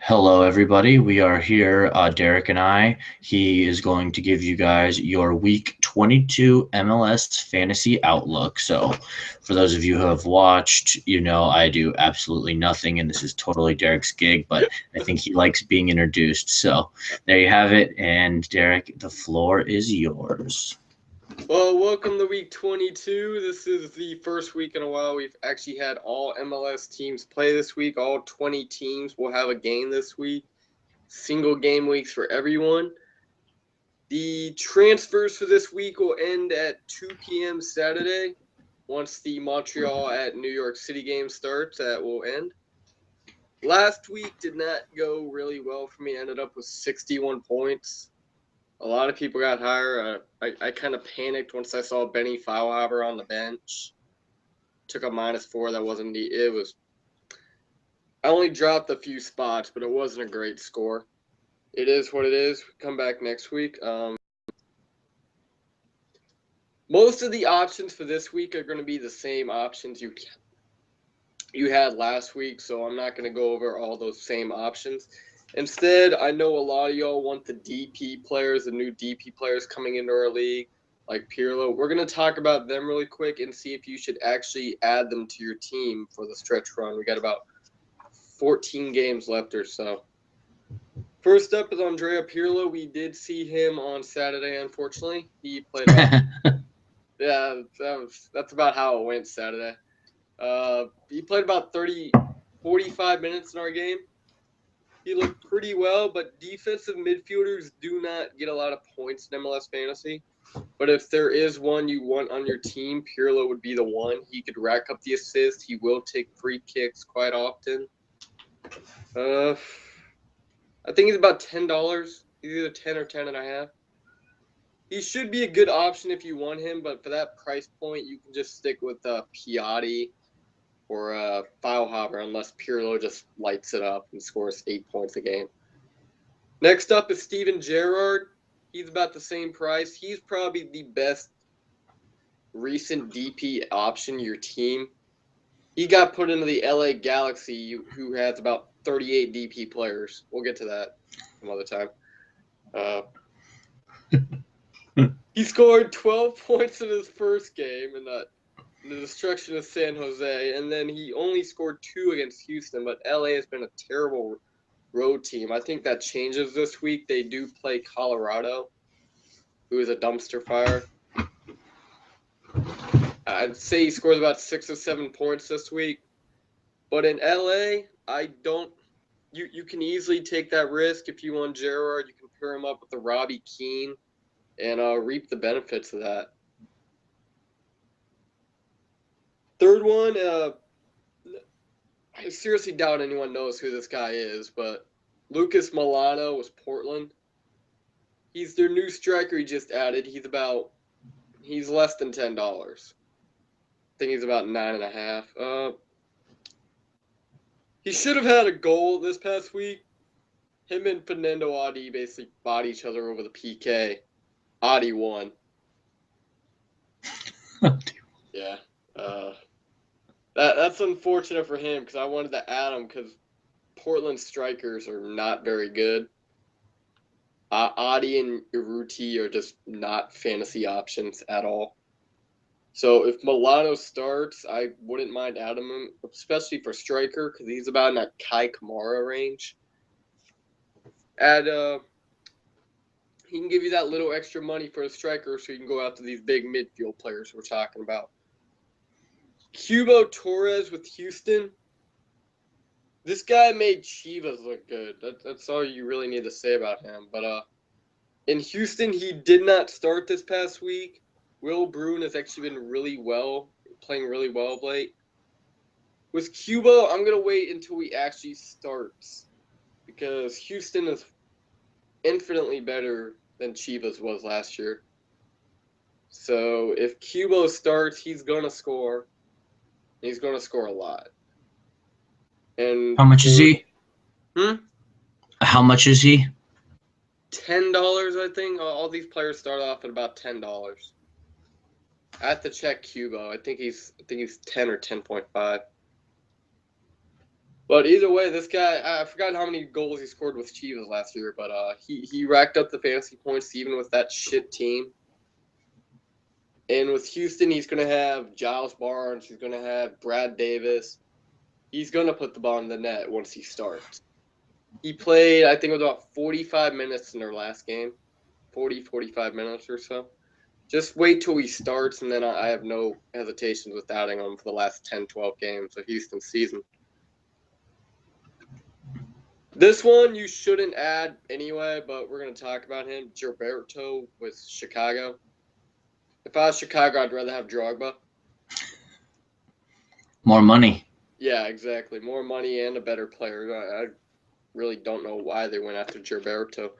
Hello, everybody. We are here, Derek and I. He is going to give you guys your Week 22 MLS Fantasy Outlook. So, for those of you who have watched, you know I do absolutely nothing, and this is totally Derek's gig, but I think he likes being introduced. So, there you have it. And, Derek, the floor is yours. Well, welcome to week 22. This is the first week in a while we've actually had all MLS teams play this week. All 20 teams will have a game this week. Single game weeks for everyone. The transfers for this week will end at 2 p.m. Saturday. Once the Montreal at New York City game starts, that will end. Last week did not go really well for me. Ended up with 61 points. A lot of people got higher. I kind of panicked once I saw Benny Feilhaber on the bench. Took a -4. That wasn't the. It was. I only dropped a few spots, but it wasn't a great score. It is what it is. Come back next week. Most of the options for this week are going to be the same options you had last week, so I'm not going to go over all those same options. Instead, I know a lot of y'all want the DP players, the new DP players coming into our league, like Pirlo. We're going to talk about them really quick and see if you should actually add them to your team for the stretch run. We got about 14 games left or so. First up is Andrea Pirlo. We did see him on Saturday, unfortunately. He played about yeah, that's about how it went Saturday. He played about 45 minutes in our game. He looked pretty well, but defensive midfielders do not get a lot of points in MLS fantasy. But if there is one you want on your team, Pirlo would be the one. He could rack up the assists. He will take free kicks quite often. I think he's about $10. He's either 10 or 10 and a half. He should be a good option if you want him, but for that price point, you can just stick with Piatti or Feilhaber unless Pirlo just lights it up and scores 8 points a game. Next up is Steven Gerrard. He's about the same price. He's probably the best recent DP option your team. He got put into the LA Galaxy, who has about 38 DP players. We'll get to that some other time. He scored 12 points in his first game in the destruction of San Jose, and then he only scored 2 against Houston, but LA has been a terrible road team. I think that changes this week. They do play Colorado, who is a dumpster fire. I'd say he scores about 6 or 7 points this week. But in LA, I don't. You can easily take that risk if you want Gerrard. You can pair him up with the Robbie Keane and reap the benefits of that. Third one, I seriously doubt anyone knows who this guy is, but Lucas Milano was Portland. He's their new striker he just added. He's less than $10. I think he's about 9.5. He should have had a goal this past week. Him and Fernando Adi basically fought each other over the PK. Adi won. Yeah. That's unfortunate for him because I wanted to add him because Portland strikers are not very good. Adi and Urruti are just not fantasy options at all. So if Milano starts, I wouldn't mind adding him, especially for striker because he's about in that Kai Kamara range. He can give you that little extra money for a striker so you can go out to these big midfield players we're talking about. Cubo Torres with Houston. This guy made Chivas look good. That's all you really need to say about him. But in Houston, he did not start this past week. Will Bruin has actually been playing really well of late. With Cubo, I'm going to wait until he actually starts because Houston is infinitely better than Chivas was last year. So if Cubo starts, he's going to score. He's going to score a lot. And How much is he? Hmm? How much is he? $10, I think. All these players start off at about $10. I have to check Cubo. I think he's 10 or 10.5. But either way, this guy, I forgot how many goals he scored with Chivas last year, but he racked up the fantasy points even with that shit team. And with Houston, he's going to have Giles Barnes. He's going to have Brad Davis. He's going to put the ball in the net once he starts. He played, I think it was about 45 minutes in their last game. 45 minutes or so. Just wait till he starts, and then I have no hesitations with adding him for the last 10, 12 games of Houston's season. This one you shouldn't add anyway, but we're going to talk about him. Gilberto with Chicago. If I was Chicago, I'd rather have Drogba. More money. Yeah, exactly. More money and a better player. I really don't know why they went after Gilberto.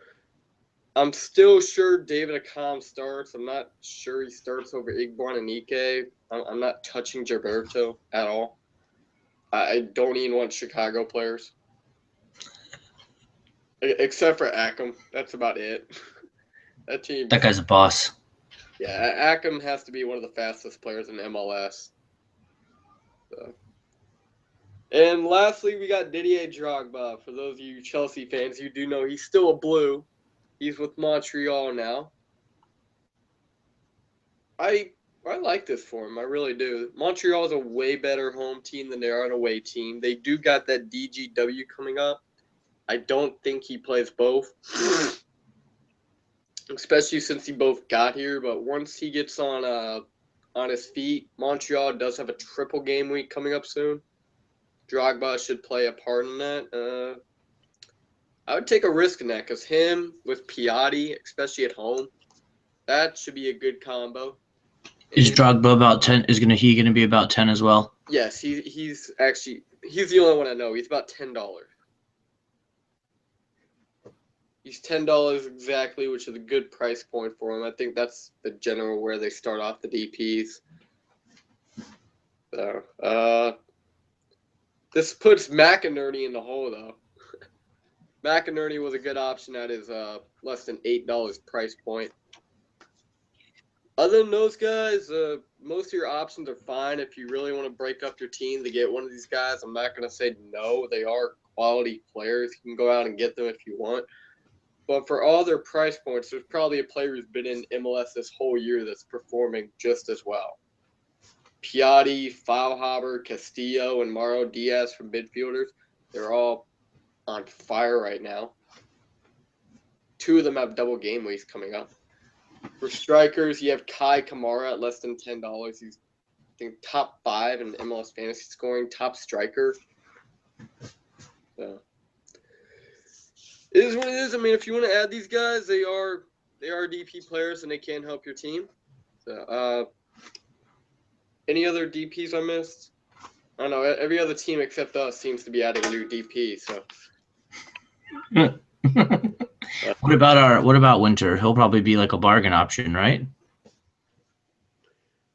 I'm still sure David Accam starts. I'm not sure he starts over Igborn and Ike. I'm not touching Gilberto at all. I don't even want Chicago players. Except for Accam. That's about it. That team. That guy's a boss. Yeah, Accam has to be one of the fastest players in MLS. So. And lastly, we got Didier Drogba. For those of you Chelsea fans, you do know he's still a blue. He's with Montreal now. I like this for him. I really do. Montreal is a way better home team than they are an away team. They do got that DGW coming up. I don't think he plays both, especially since he both got here. But once he gets on his feet, Montreal does have a triple game week coming up soon. Drogba should play a part in that. I would take a risk in that because him with Piatti, especially at home, that should be a good combo. Is Drogba about 10? Is he gonna be about 10 as well? Yes, he's the only one I know. He's about $10. He's $10 exactly, which is a good price point for him. I think that's the general where they start off the DPs. So, this puts McInerney in the hole though. McInerney was a good option at his less than $8 price point. Other than those guys, most of your options are fine. If you really want to break up your team to get one of these guys, I'm not going to say no. They are quality players. You can go out and get them if you want. But for all their price points, there's probably a player who's been in MLS this whole year that's performing just as well. Piatti, Feilhaber, Castillo, and Mauro Diaz from midfielders, they're all on fire right now. Two of them have double game weeks coming up. For strikers, you have Kai Kamara at less than $10. He's, I think, top 5 in MLS fantasy scoring, top striker. So it is what it is. I mean, if you want to add these guys, they are DP players and they can help your team. So, any other DPs I missed? I don't know. Every other team except us seems to be adding a new DP. So. What about Winter? He'll probably be like a bargain option, right?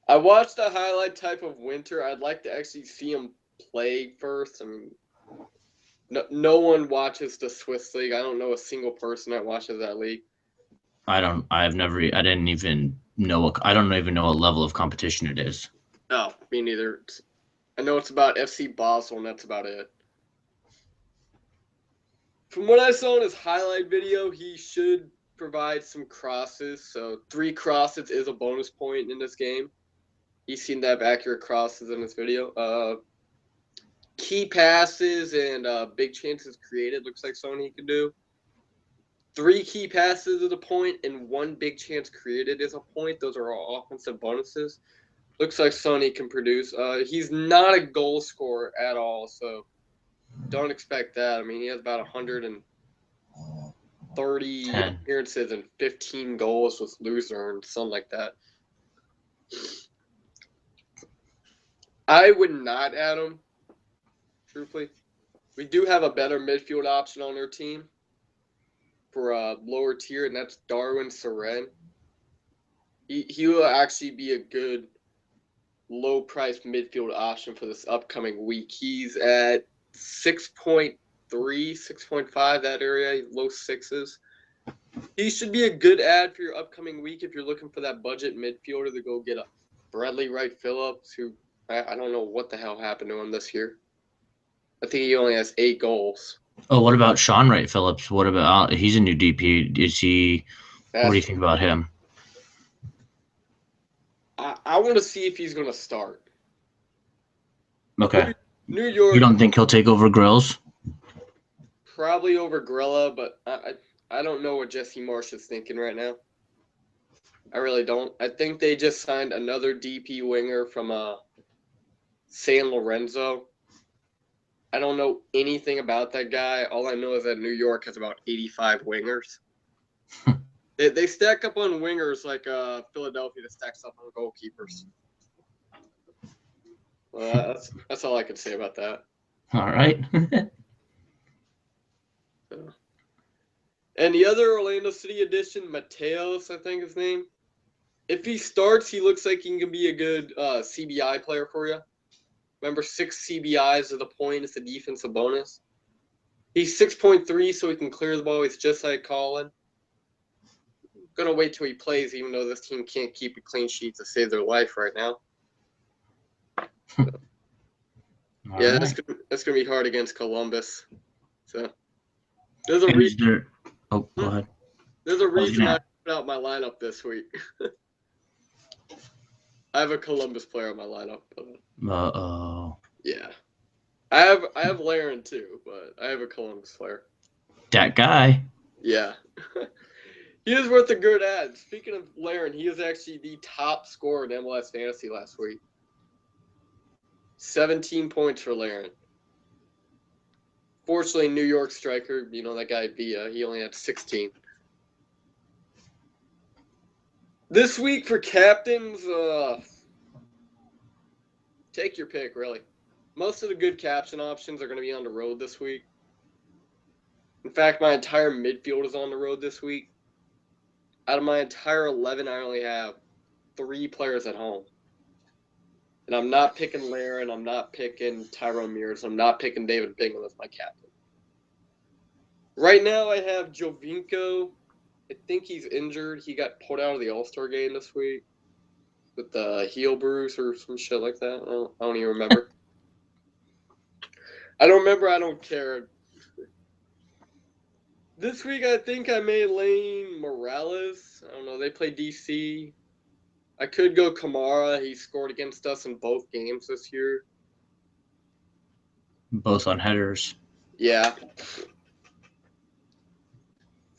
I watched a highlight type of Winter. I'd like to actually see him play first. I mean, no one watches the Swiss league. I don't know a single person that watches that league. I don't even know what level of competition it is. No, me neither. I know it's about FC Basel, and that's about it. From what I saw in his highlight video, he should provide some crosses. So 3 crosses is a bonus point in this game. He seemed to have accurate crosses in this video. Key passes and big chances created looks like something he could do. 3 key passes is a point and 1 big chance created is a point. Those are all offensive bonuses. Looks like Sony can produce. He's not a goal scorer at all, so don't expect that. I mean, he has about 130 appearances and 15 goals with Luzern, something like that. I would not add him, truthfully. We do have a better midfield option on our team for a lower tier, and that's Darwin Seren. He will actually be a good low-priced midfield option for this upcoming week. He's at 6.3, 6.5, that area, low 6s. He should be a good ad for your upcoming week if you're looking for that budget midfielder to go get a Bradley Wright Phillips, who I don't know what the hell happened to him this year. I think he only has 8 goals. Oh, what about Sean Wright Phillips? What about he's a new DP? Is he? What do you think about him? I want to see if he's going to start. Okay. New York. You don't think he'll take over Grills? Probably over Grilla, but I don't know what Jesse Marsh is thinking right now. I really don't. I think they just signed another DP winger from San Lorenzo. I don't know anything about that guy. All I know is that New York has about 85 wingers. They stack up on wingers like Philadelphia stacks up on goalkeepers. Well, that's all I can say about that. All right. And the other Orlando City addition, Mateos, I think his name. If he starts, he looks like he can be a good CBI player for you. Remember, 6 CBIs are the point. It's a defensive bonus. He's 6.3, so he can clear the ball. He's just like Colin. Going to wait till he plays, even though this team can't keep a clean sheet to save their life right now. Yeah, right. that's gonna be hard against Columbus. So there's a reason. Oh, go ahead. There's a reason I put out my lineup this week. I have a Columbus player on my lineup. Uh-oh. Yeah, I have Laren too, but I have a Columbus player. That guy. Yeah, he is worth a good ad. Speaking of Laren, he is actually the top scorer in MLS Fantasy last week. 17 points for Laren. Fortunately, New York striker, that guy Villa, he only had 16. This week for captains, take your pick, really. Most of the good captain options are going to be on the road this week. In fact, my entire midfield is on the road this week. Out of my entire 11, I only have 3 players at home. And I'm not picking Laren. I'm not picking Tyrone Mears. I'm not picking David Bingham as my captain. Right now, I have Jovinko. I think he's injured. He got pulled out of the All-Star game this week with the heel bruise or some shit like that. I don't even remember. I don't remember. I don't care. This week, I think I may lane Morales. I don't know. They play DC. I could go Kamara. He scored against us in both games this year. Both on headers. Yeah.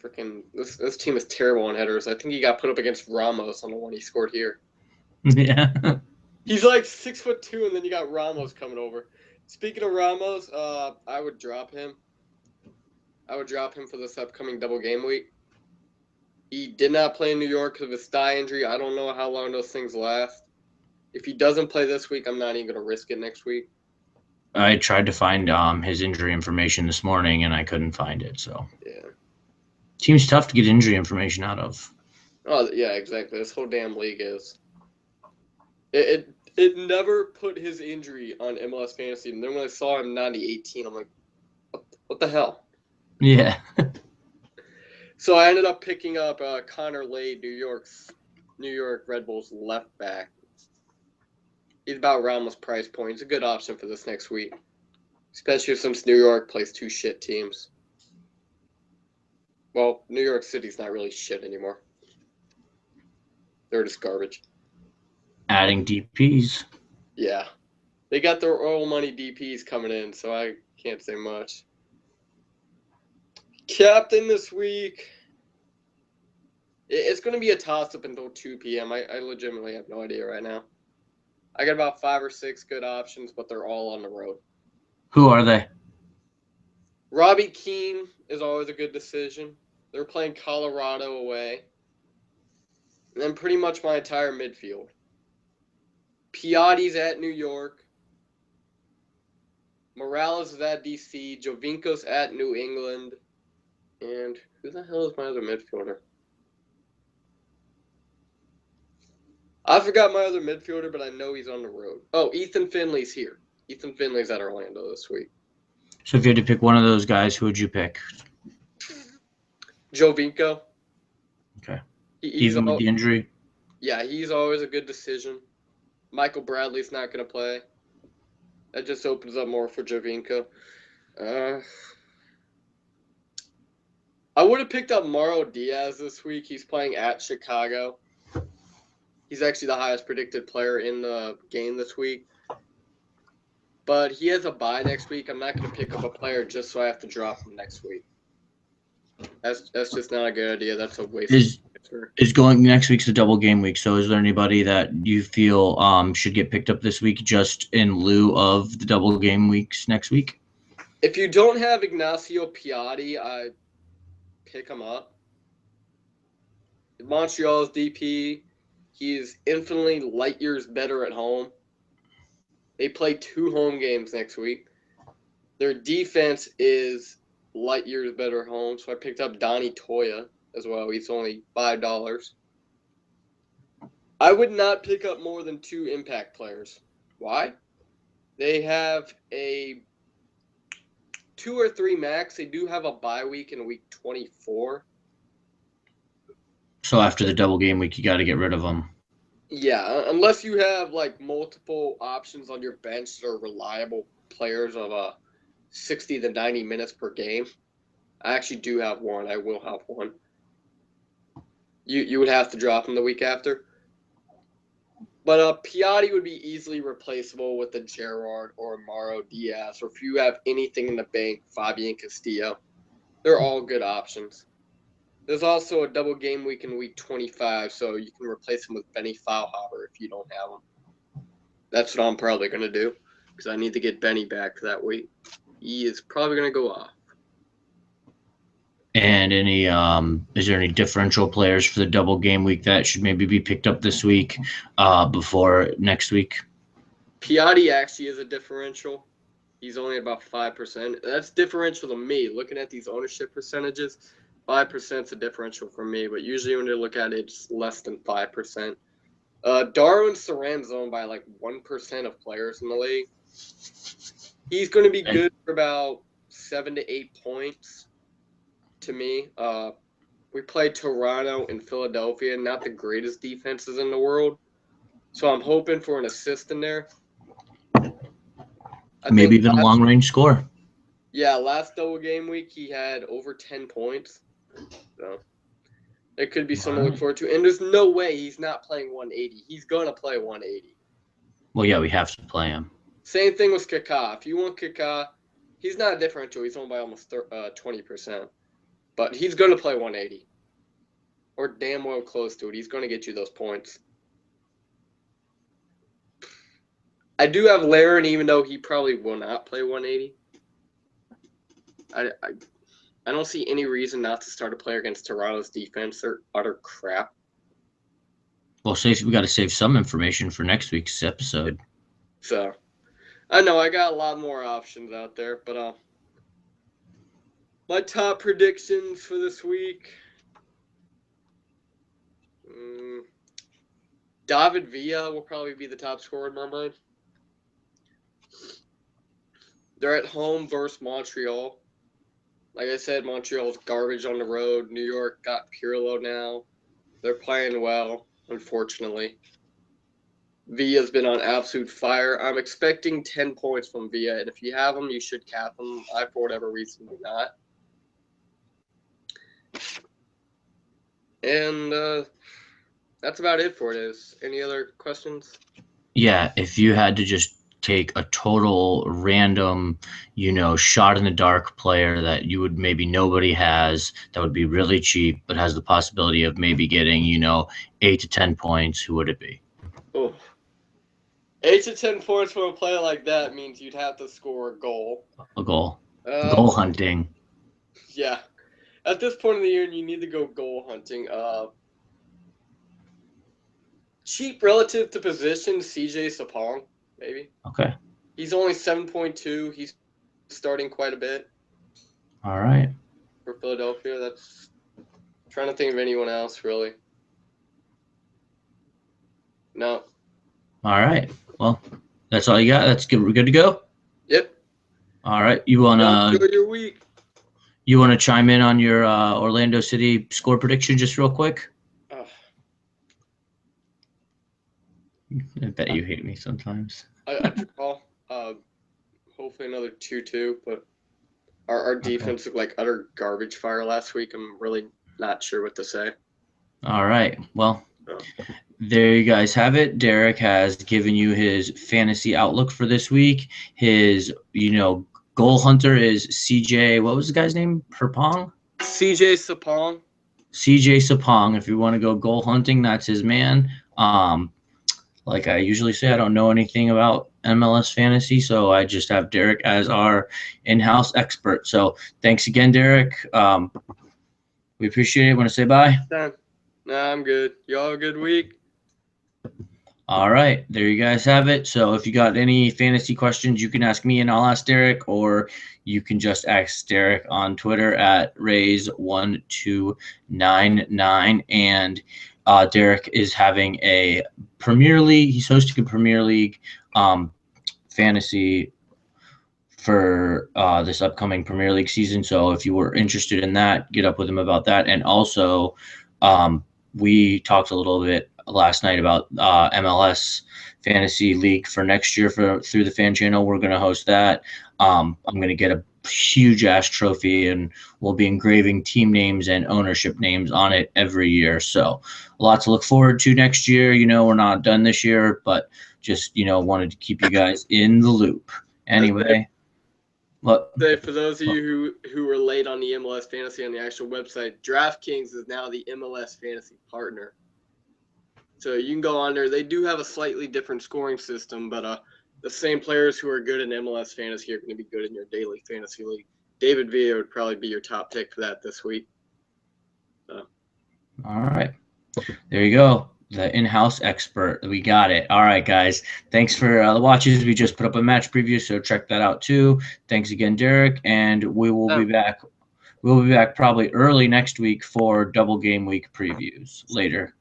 Freaking this team is terrible on headers. I think he got put up against Ramos on the one he scored here. Yeah. He's like 6'2", and then you got Ramos coming over. Speaking of Ramos, I would drop him. I would drop him for this upcoming double game week. He did not play in New York because of his thigh injury. I don't know how long those things last. If he doesn't play this week, I'm not even going to risk it next week. I tried to find his injury information this morning, and I couldn't find it. So yeah, seems tough to get injury information out of. Oh yeah, exactly. This whole damn league is. It never put his injury on MLS Fantasy, and then when I saw him 90-18, I'm like, what the hell? Yeah. So I ended up picking up Connor Lade, New York Red Bulls left back. He's about Ramos' price point. He's a good option for this next week, especially since New York plays 2 shit teams. Well, New York City's not really shit anymore. They're just garbage. Adding DPs. Yeah. They got their oil money DPs coming in, so I can't say much. Captain this week. It's going to be a toss-up until 2 p.m. I legitimately have no idea right now. I got about 5 or 6 good options, but they're all on the road. Who are they? Robbie Keane is always a good decision. They're playing Colorado away. And then pretty much my entire midfield. Piatti's at New York. Morales is at DC. Jovinko's at New England. And who the hell is my other midfielder? I forgot my other midfielder, but I know he's on the road. Oh, Ethan Finley's here. Ethan Finley's at Orlando this week. So if you had to pick one of those guys, who would you pick? Jovinko. Okay. Even with the injury? Yeah, he's always a good decision. Michael Bradley's not going to play. That just opens up more for Jovinko. I would have picked up Mauro Diaz this week. He's playing at Chicago. He's actually the highest predicted player in the game this week. But he has a bye next week. I'm not going to pick up a player just so I have to drop him next week. That's just not a good idea. That's a waste of transfer. Is going next week's the double game week. So is there anybody that you feel should get picked up this week just in lieu of the double game weeks next week? If you don't have Ignacio Piatti, I pick him up. Montreal's DP, he is infinitely light years better at home. They play 2 home games next week. Their defense is light years better at home, so I picked up Donnie Toya as well. He's only $5. I would not pick up more than 2 impact players. Why? They have a 2 or 3 max. They do have a bye week in week 24. So after the double game week, you got to get rid of them. Yeah, unless you have like multiple options on your bench that are reliable players of 60 to 90 minutes per game. I actually do have one. I will have one. You would have to drop him the week after. But Piatti would be easily replaceable with a Gerrard or a Mauro Diaz, or if you have anything in the bank, Fabian Castillo. They're all good options. There's also a double game week in week 25, so you can replace him with Benny Foulhaber if you don't have him. That's what I'm probably going to do, because I need to get Benny back for that week. He is probably going to go off. And is there any differential players for the double game week that should maybe be picked up this week before next week? Piatti actually is a differential. He's only about 5%. That's differential to me. Looking at these ownership percentages, 5% is a differential for me, but usually when you look at it, it's less than 5%. Darwin Saran's owned by like 1% of players in the league. He's going to be good for about 7 to 8 points to me. We play Toronto and Philadelphia, not the greatest defenses in the world. So I'm hoping for an assist in there. Maybe even a long-range score. Yeah, last double game week, he had over 10 points. So it could be something to look forward to. And there's no way he's not playing 180. He's going to play 180. Well, yeah, we have to play him. Same thing with Kaká. If you want Kaká, he's not a differential. He's owned by almost 20%. But he's going to play 180. Or damn well close to it. He's going to get you those points. I do have Larin, even though he probably will not play 180. I don't see any reason not to start a player against Toronto's defense. They're utter crap. Well, we got to save some information for next week's episode. So, I know I got a lot more options out there, but my top predictions for this week. David Villa will probably be the top scorer in my mind. They're at home versus Montreal. Like I said, Montreal's garbage on the road. New York got Pirlo now. They're playing well, unfortunately. Villa's been on absolute fire. I'm expecting 10 points from Villa, and if you have them, you should cap them. I, for whatever reason, do not. And that's about it for it. Any other questions? Yeah, if you had to just take a total random, shot in the dark player that you would maybe nobody has, that would be really cheap, but has the possibility of maybe getting, 8 to 10 points, who would it be? Oh, 8 to 10 points from a player like that means you'd have to score a goal. A goal. Goal hunting. Yeah. At this point in the year, you need to go goal hunting. Cheap relative to position, CJ Sapong, maybe. Okay. He's only 7.2. He's starting quite a bit. All right. For Philadelphia, that's trying to think of anyone else, really. No. All right. Well, that's all you got. That's good. We're good to go? Yep. All right. You want Enjoy your week. You want to chime in on your Orlando City score prediction just real quick? I bet you hate me sometimes. I draw hopefully another 2-2. But our defense looked like utter garbage fire last week. I'm really not sure what to say. All right. Well, there you guys have it. Derek has given you his fantasy outlook for this week. His, goal hunter is CJ. What was the guy's name? Herpong? CJ Sapong. CJ Sapong. If you want to go goal hunting, that's his man. Like I usually say, I don't know anything about MLS fantasy, so I just have Derek as our in-house expert. So thanks again, Derek. We appreciate it. Want to say bye? Nah, I'm good. Y'all have a good week. All right, there you guys have it. So if you got any fantasy questions, you can ask me and I'll ask Derek, or you can just ask Derek on Twitter at Rays1299. And Derek is having a Premier League. He's hosting a Premier League fantasy for this upcoming Premier League season. So if you were interested in that, get up with him about that. And also, we talked a little bit last night about MLS Fantasy League for next year through the fan channel. We're going to host that. I'm going to get a huge ass trophy, and we'll be engraving team names and ownership names on it every year. So a lot to look forward to next year. We're not done this year, but just, wanted to keep you guys in the loop. Anyway. For those of you who were late on the MLS Fantasy on the actual website, DraftKings is now the MLS Fantasy partner. So you can go on there. They do have a slightly different scoring system, but the same players who are good in MLS Fantasy are going to be good in your daily fantasy league. David Villa would probably be your top pick for that this week. All right. There you go. The in-house expert. We got it. All right, guys. Thanks for the watches. We just put up a match preview, so check that out too. Thanks again, Derek. And we will be back. We'll be back probably early next week for double game week previews later.